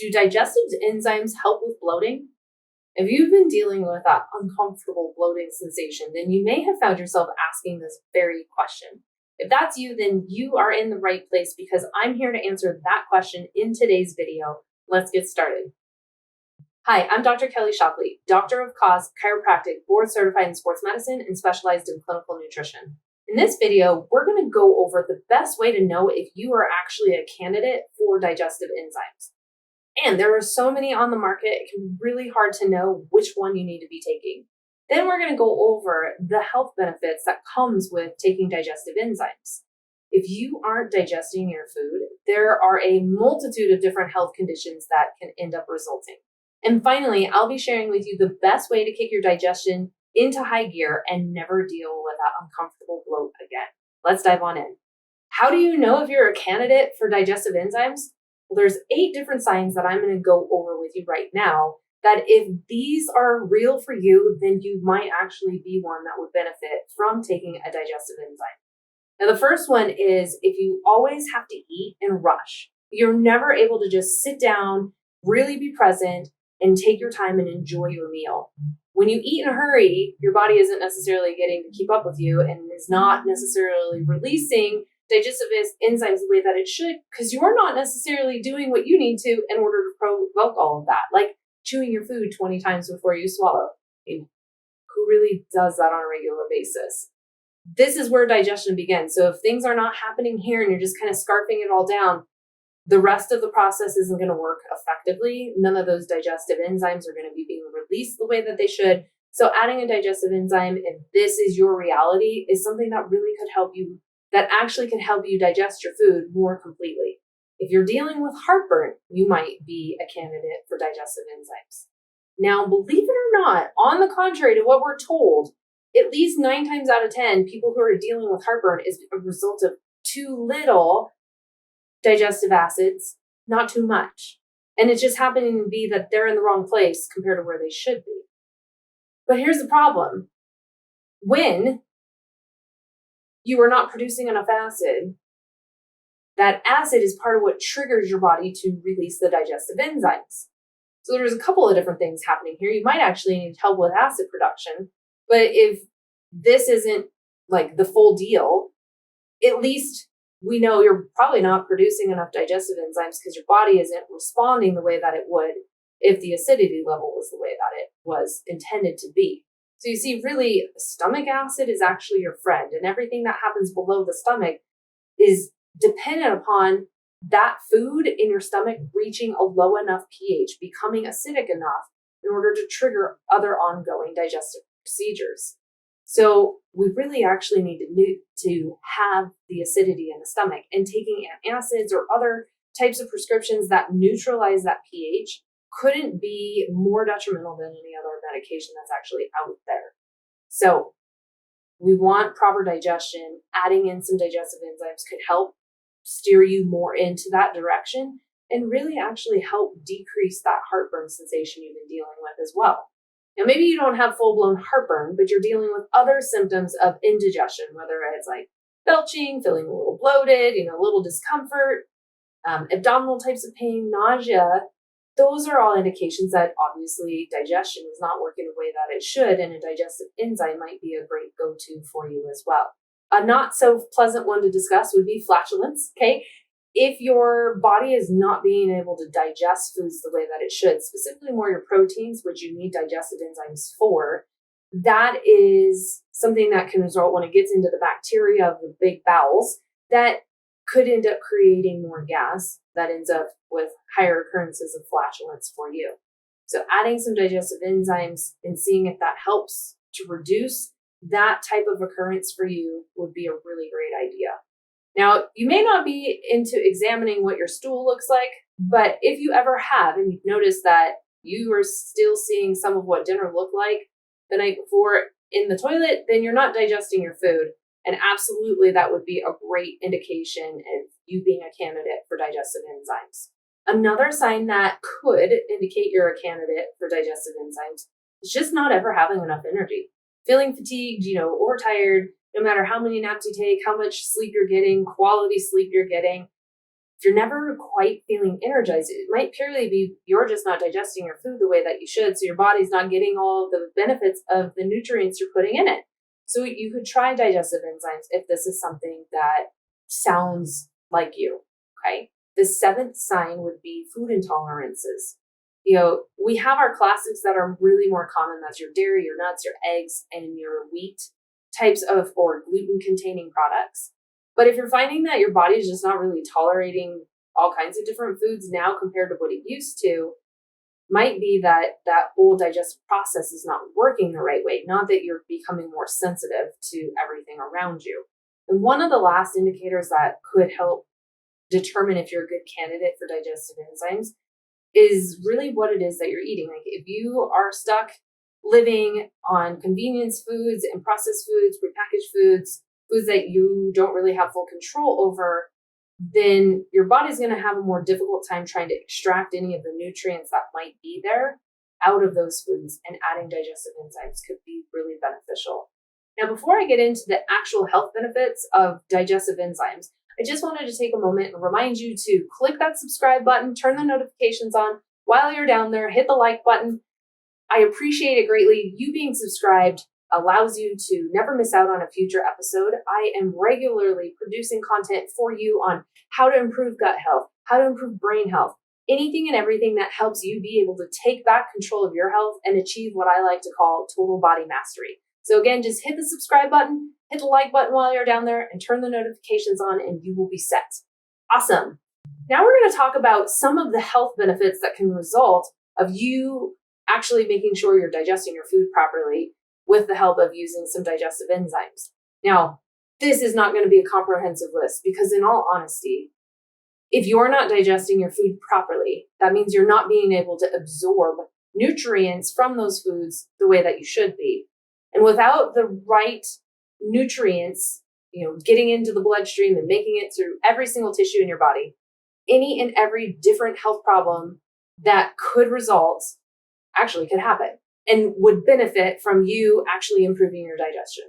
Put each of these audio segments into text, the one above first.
Do digestive enzymes help with bloating? If you've been dealing with that uncomfortable bloating sensation, then you may have found yourself asking this very question. If that's you, then you are in the right place because I'm here to answer that question in today's video. Let's get started. Hi, I'm Dr. Kelly Shockley, Doctor of Cause, Chiropractic, board certified in sports medicine, and specialized in clinical nutrition. In this video, we're going to go over the best way to know if you are actually a candidate for digestive enzymes. And there are so many on the market, it can be really hard to know which one you need to be taking. Then we're going to go over the health benefits that comes with taking digestive enzymes. If you aren't digesting your food, there are a multitude of different health conditions that can end up resulting. And finally, I'll be sharing with you the best way to kick your digestion into high gear and never deal with that uncomfortable bloat again. Let's dive on in. How do you know if you're a candidate for digestive enzymes? Well, there's 8 different signs that I'm going to go over with you right now that if these are real for you, then you might actually be one that would benefit from taking a digestive enzyme. Now, the first one is if you always have to eat and rush. You're never able to just sit down, really be present, and take your time and enjoy your meal. When you eat in a hurry, your body isn't necessarily getting to keep up with you and is not necessarily releasing digestive enzymes the way that it should, because you're not necessarily doing what you need to in order to provoke all of that, like chewing your food 20 times before you swallow. I mean, who really does that on a regular basis? This is where digestion begins. So if things are not happening here and you're just kind of scarfing it all down, the rest of the process isn't going to work effectively. None of those digestive enzymes are going to be being released the way that they should. So adding a digestive enzyme, if this is your reality, is something that really could help you, that actually can help you digest your food more completely. If you're dealing with heartburn, you might be a candidate for digestive enzymes. Now, believe it or not, on the contrary to what we're told, at least 9 times out of 10, people who are dealing with heartburn is a result of too little digestive acids, not too much. And it's just happening to be that they're in the wrong place compared to where they should be. But here's the problem. When you are not producing enough acid, that acid is part of what triggers your body to release the digestive enzymes. So there's a couple of different things happening here. You might actually need help with acid production, but if this isn't like the full deal, at least we know you're probably not producing enough digestive enzymes because your body isn't responding the way that it would if the acidity level was the way that it was intended to be. So you see, really, stomach acid is actually your friend, and everything that happens below the stomach is dependent upon that food in your stomach reaching a low enough pH, becoming acidic enough in order to trigger other ongoing digestive procedures. So we really actually need to have the acidity in the stomach, and taking antacids or other types of prescriptions that neutralize that pH couldn't be more detrimental than any other medication that's actually out there. So we want proper digestion. Adding in some digestive enzymes could help steer you more into that direction and really actually help decrease that heartburn sensation you've been dealing with as well. Now, maybe you don't have full-blown heartburn, but you're dealing with other symptoms of indigestion, whether it's like belching, feeling a little bloated, a little discomfort, abdominal types of pain, nausea. Those are all indications that obviously digestion is not working the way that it should, and a digestive enzyme might be a great go-to for you as well. A not so pleasant one to discuss would be flatulence, okay? If your body is not being able to digest foods the way that it should, specifically more your proteins, which you need digestive enzymes for, that is something that can result when it gets into the bacteria of the big bowels that could end up creating more gas that ends up with higher occurrences of flatulence for you. So adding some digestive enzymes and seeing if that helps to reduce that type of occurrence for you would be a really great idea. Now, you may not be into examining what your stool looks like, but if you ever have and you've noticed that you are still seeing some of what dinner looked like the night before in the toilet, then you're not digesting your food. And absolutely, that would be a great indication of you being a candidate for digestive enzymes. Another sign that could indicate you're a candidate for digestive enzymes is just not ever having enough energy. Feeling fatigued, or tired, no matter how many naps you take, how much sleep you're getting, quality sleep you're getting. if you're never quite feeling energized, it might purely be you're just not digesting your food the way that you should. So your body's not getting all the benefits of the nutrients you're putting in it. So you could try digestive enzymes if this is something that sounds like you. Okay. The seventh sign would be food intolerances. We have our classics that are really more common. That's your dairy, your nuts, your eggs, and your wheat types of or gluten containing products. But if you're finding that your body is just not really tolerating all kinds of different foods now compared to what it used to, might be that whole digestive process is not working the right way, not that you're becoming more sensitive to everything around you. And one of the last indicators that could help determine if you're a good candidate for digestive enzymes is really what it is that you're eating. Like if you are stuck living on convenience foods and processed foods, prepackaged foods, foods that you don't really have full control over, then your body's going to have a more difficult time trying to extract any of the nutrients that might be there out of those foods, and adding digestive enzymes could be really beneficial. Now, before I get into the actual health benefits of digestive enzymes, I just wanted to take a moment and remind you to click that subscribe button, turn the notifications on while you're down there, hit the like button. I appreciate it greatly. You being subscribed allows you to never miss out on a future episode. I am regularly producing content for you on how to improve gut health, how to improve brain health, anything and everything that helps you be able to take back control of your health and achieve what I like to call total body mastery. So again, just hit the subscribe button, hit the like button while you're down there, and turn the notifications on, and you will be set. Awesome. Now we're going to talk about some of the health benefits that can result of you actually making sure you're digesting your food properly with the help of using some digestive enzymes. Now, this is not going to be a comprehensive list because, in all honesty, if you're not digesting your food properly, that means you're not being able to absorb nutrients from those foods the way that you should be. And without the right nutrients, getting into the bloodstream and making it through every single tissue in your body, any and every different health problem that could result actually could happen and would benefit from you actually improving your digestion.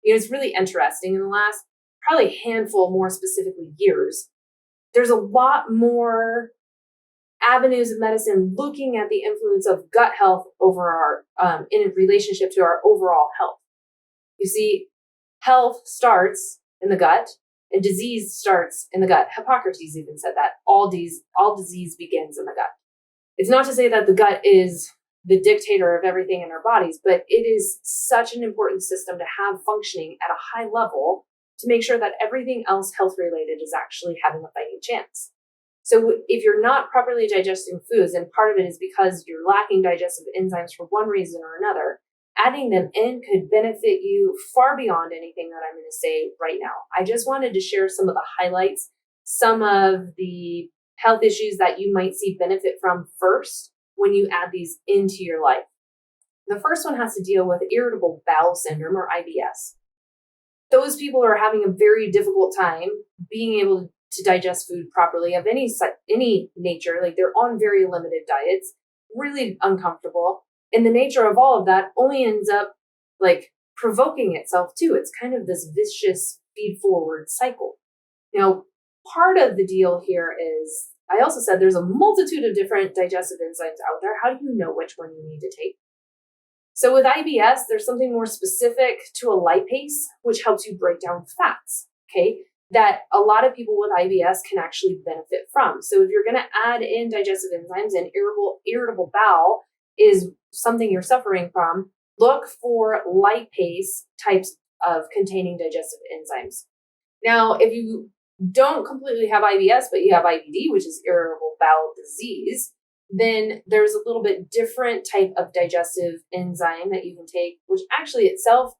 It's really interesting. In the last probably handful, more specifically years, there's a lot more avenues of medicine looking at the influence of gut health over our in relationship to our overall health. You see, health starts in the gut and disease starts in the gut. Hippocrates even said that all disease begins in the gut. It's not to say that the gut is the dictator of everything in our bodies, but it is such an important system to have functioning at a high level to make sure that everything else health related is actually having a fighting chance. So if you're not properly digesting foods, and part of it is because you're lacking digestive enzymes for one reason or another, adding them in could benefit you far beyond anything that I'm going to say right now. I just wanted to share some of the highlights, some of the health issues that you might see benefit from first when you add these into your life. The first one has to deal with irritable bowel syndrome, or IBS. Those people are having a very difficult time being able to digest food properly of any nature. Like they're on very limited diets, really uncomfortable. And the nature of all of that only ends up like provoking itself too. It's kind of this vicious feed forward cycle. Now, part of the deal here is, I also said there's a multitude of different digestive enzymes out there. How do you know which one you need to take? So with IBS, there's something more specific to a lipase, which helps you break down fats, okay, that a lot of people with IBS can actually benefit from. So if you're going to add in digestive enzymes and irritable bowel is something you're suffering from, look for lipase types of containing digestive enzymes. Now, if you don't completely have IBS, but you have IBD, which is irritable bowel disease, then there's a little bit different type of digestive enzyme that you can take, which actually itself,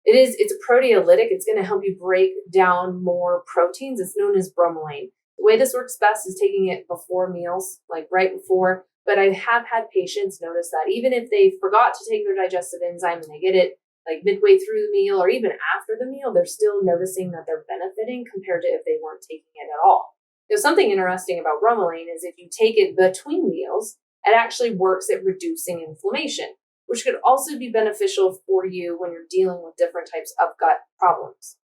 it's a proteolytic. It's going to help you break down more proteins. It's known as bromelain. The way this works best is taking it before meals, like right before. But I have had patients notice that even if they forgot to take their digestive enzyme and they get it like midway through the meal or even after the meal, they're still noticing that they're benefiting compared to if they weren't taking it at all. Something interesting about bromelain is if you take it between meals, it actually works at reducing inflammation, which could also be beneficial for you when you're dealing with different types of gut problems.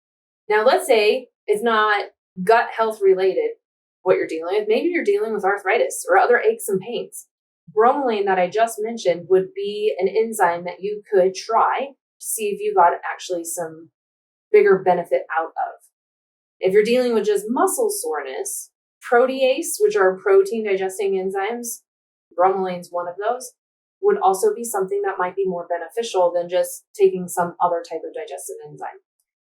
Now, let's say it's not gut health related, what you're dealing with. Maybe you're dealing with arthritis or other aches and pains. Bromelain that I just mentioned would be an enzyme that you could try to see if you got actually some bigger benefit out of. If you're dealing with just muscle soreness, protease, which are protein digesting enzymes, bromelain's one of those, would also be something that might be more beneficial than just taking some other type of digestive enzyme.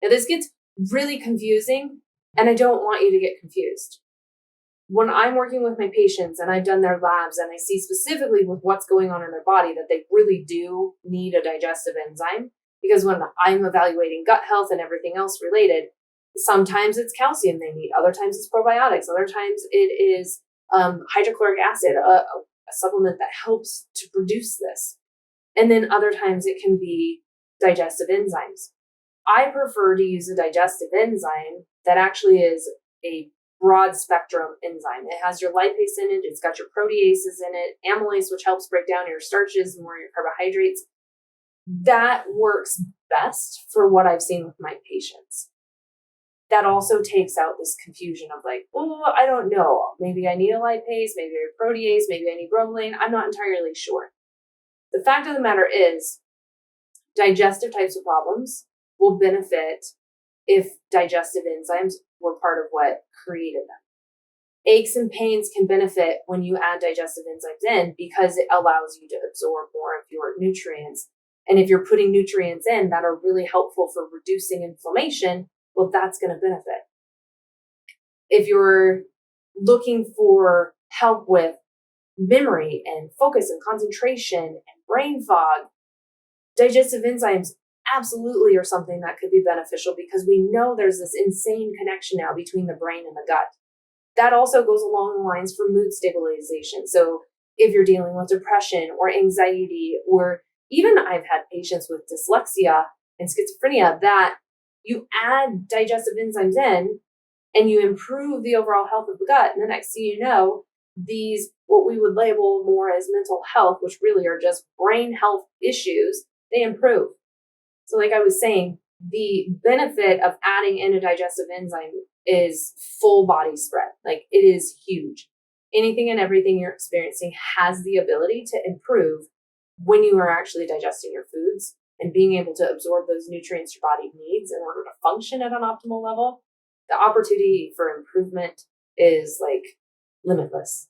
Now, this gets really confusing, and I don't want you to get confused. When I'm working with my patients and I've done their labs and I see specifically with what's going on in their body that they really do need a digestive enzyme, because when I'm evaluating gut health and everything else related, sometimes it's calcium they need, other times it's probiotics, other times it is hydrochloric acid, a supplement that helps to produce this. And then other times it can be digestive enzymes. I prefer to use a digestive enzyme that actually is a broad spectrum enzyme. It has your lipase in it, it's got your proteases in it, amylase, which helps break down your starches and more your carbohydrates. That works best for what I've seen with my patients. That also takes out this confusion of like, oh, I don't know. Maybe I need a lipase, maybe a protease, maybe I need bromelain. I'm not entirely sure. The fact of the matter is, digestive types of problems will benefit if digestive enzymes were part of what created them. Aches and pains can benefit when you add digestive enzymes in because it allows you to absorb more of your nutrients. And if you're putting nutrients in that are really helpful for reducing inflammation, well, that's going to benefit. If you're looking for help with memory and focus and concentration and brain fog, digestive enzymes absolutely are something that could be beneficial because we know there's this insane connection now between the brain and the gut. That also goes along the lines for mood stabilization. So if you're dealing with depression or anxiety, or even I've had patients with dyslexia and schizophrenia that you add digestive enzymes in and you improve the overall health of the gut. And the next thing you know, these, what we would label more as mental health, which really are just brain health issues, they improve. So like I was saying, the benefit of adding in a digestive enzyme is full body spread. Like it is huge. Anything and everything you're experiencing has the ability to improve when you are actually digesting your foods and being able to absorb those nutrients your body needs in order to function at an optimal level. The opportunity for improvement is like limitless.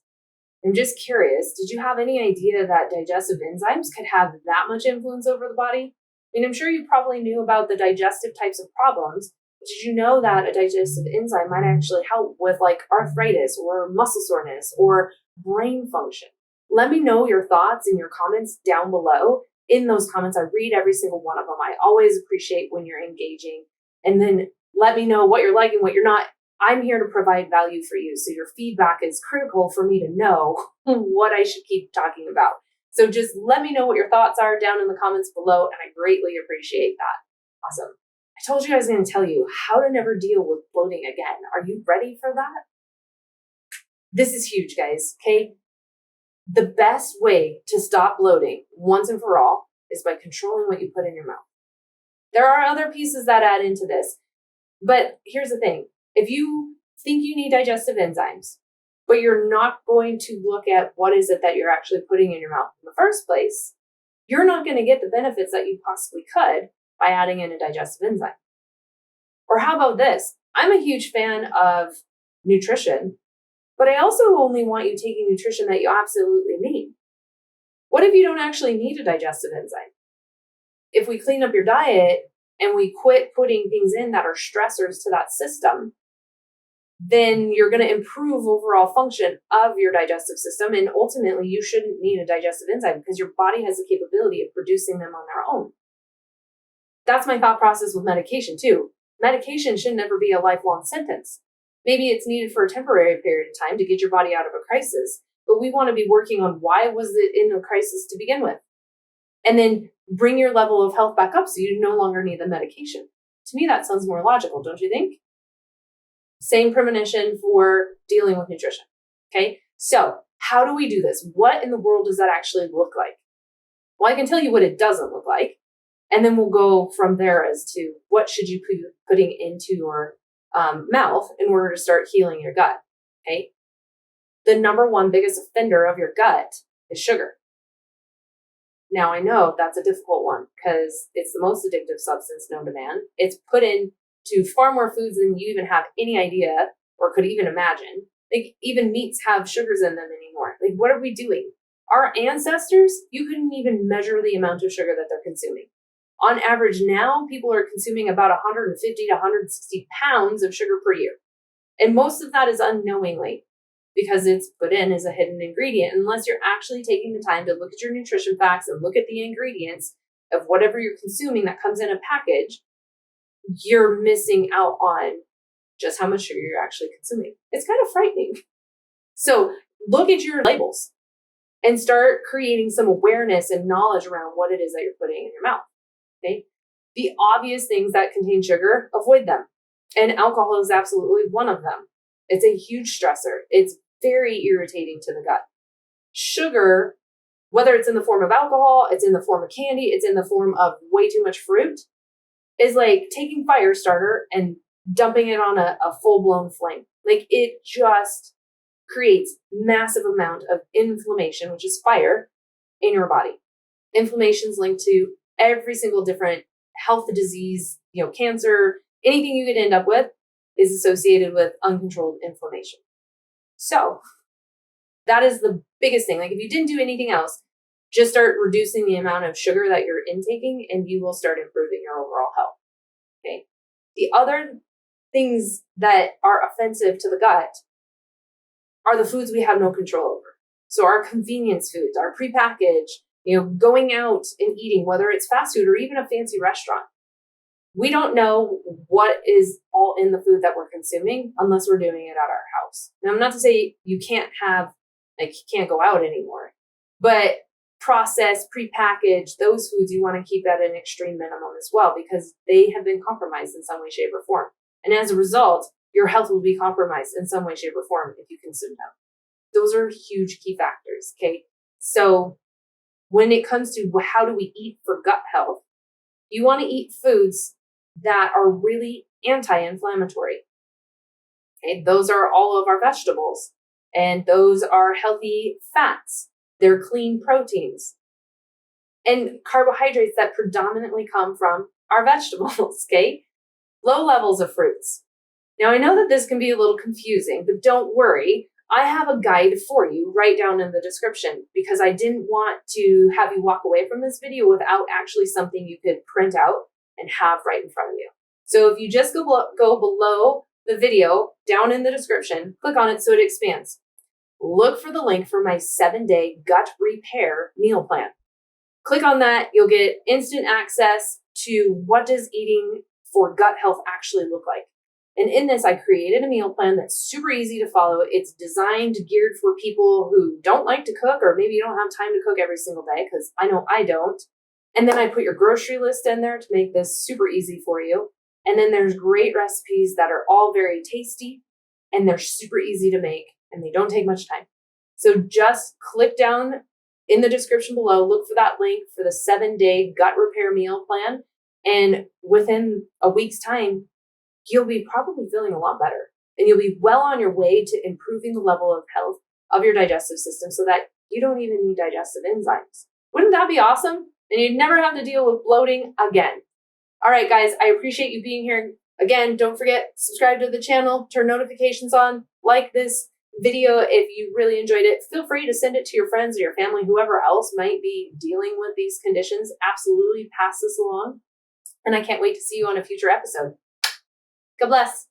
I'm just curious, did you have any idea that digestive enzymes could have that much influence over the body? I mean, I'm sure you probably knew about the digestive types of problems, but did you know that a digestive enzyme might actually help with like arthritis or muscle soreness or brain function? Let me know your thoughts in your comments down below. In those comments, I read every single one of them. I always appreciate when you're engaging. And then let me know what you're liking, what you're not. I'm here to provide value for you. So your feedback is critical for me to know what I should keep talking about. So just let me know what your thoughts are down in the comments below, and I greatly appreciate that. Awesome. I told you I was going to tell you how to never deal with bloating again. Are you ready for that? This is huge, guys, okay? The best way to stop bloating once and for all is by controlling what you put in your mouth. There are other pieces that add into this, but here's the thing. If you think you need digestive enzymes, but you're not going to look at what is it that you're actually putting in your mouth in the first place, you're not going to get the benefits that you possibly could by adding in a digestive enzyme. Or how about this? I'm a huge fan of nutrition, but I also only want you taking nutrition that you absolutely need. What if you don't actually need a digestive enzyme? If we clean up your diet and we quit putting things in that are stressors to that system, then you're going to improve overall function of your digestive system. And ultimately, you shouldn't need a digestive enzyme because your body has the capability of producing them on their own. That's my thought process with medication too. Medication should never be a lifelong sentence. Maybe it's needed for a temporary period of time to get your body out of a crisis, but we want to be working on why was it in a crisis to begin with? And then bring your level of health back up so you no longer need the medication. To me, that sounds more logical, don't you think? Same premonition for dealing with nutrition. Okay, so how do we do this? What in the world does that actually look like? Well, I can tell you what it doesn't look like, and then we'll go from there as to what should you be putting into your mouth in order to start healing your gut. Okay. The number one biggest offender of your gut is sugar. Now, I know that's a difficult one because it's the most addictive substance known to man. It's put into far more foods than you even have any idea or could even imagine. Like, even meats have sugars in them anymore. Like, what are we doing? Our ancestors, you couldn't even measure the amount of sugar that they're consuming. On average now, people are consuming about 150 to 160 pounds of sugar per year. And most of that is unknowingly because it's put in as a hidden ingredient. Unless you're actually taking the time to look at your nutrition facts and look at the ingredients of whatever you're consuming that comes in a package, you're missing out on just how much sugar you're actually consuming. It's kind of frightening. So look at your labels and start creating some awareness and knowledge around what it is that you're putting in your mouth. Okay? The obvious things that contain sugar, avoid them. And alcohol is absolutely one of them. It's a huge stressor. It's very irritating to the gut. Sugar, whether it's in the form of alcohol, it's in the form of candy, it's in the form of way too much fruit, is like taking fire starter and dumping it on a full-blown flame. Like, it just creates massive amount of inflammation, which is fire, in your body. Inflammation is linked to every single different health disease, cancer, anything you could end up with is associated with uncontrolled inflammation. So that is the biggest thing. Like, if you didn't do anything else, just start reducing the amount of sugar that you're intaking and you will start improving your overall health. Okay. The other things that are offensive to the gut are the foods we have no control over. So our convenience foods, our prepackaged, going out and eating, whether it's fast food or even a fancy restaurant. We don't know what is all in the food that we're consuming unless we're doing it at our house. Now, I'm not to say you can't go out anymore, but processed, prepackaged, those foods you want to keep at an extreme minimum as well, because they have been compromised in some way, shape, or form. And as a result, your health will be compromised in some way, shape, or form if you consume them. Those are huge key factors, okay? So when it comes to how do we eat for gut health, you want to eat foods that are really anti-inflammatory. Okay, those are all of our vegetables, and those are healthy fats. They're clean proteins and carbohydrates that predominantly come from our vegetables, okay? Low levels of fruits. Now, I know that this can be a little confusing, but don't worry. I have a guide for you right down in the description because I didn't want to have you walk away from this video without actually something you could print out and have right in front of you. So if you just go below the video, down in the description, click on it so it expands. Look for the link for my 7-day gut repair meal plan. Click on that. You'll get instant access to what does eating for gut health actually look like. And in this, I created a meal plan that's super easy to follow. It's designed, geared for people who don't like to cook, or maybe you don't have time to cook every single day, because I know I don't. And then I put your grocery list in there to make this super easy for you. And then there's great recipes that are all very tasty, and they're super easy to make, and they don't take much time. So just click down in the description below, look for that link for the 7-day gut repair meal plan. And within a week's time, you'll be probably feeling a lot better, and you'll be well on your way to improving the level of health of your digestive system so that you don't even need digestive enzymes. Wouldn't that be awesome? And you'd never have to deal with bloating again. All right, guys, I appreciate you being here. Again, don't forget, subscribe to the channel, turn notifications on, like this video if you really enjoyed it. Feel free to send it to your friends or your family, whoever else might be dealing with these conditions. Absolutely pass this along. And I can't wait to see you on a future episode. God bless.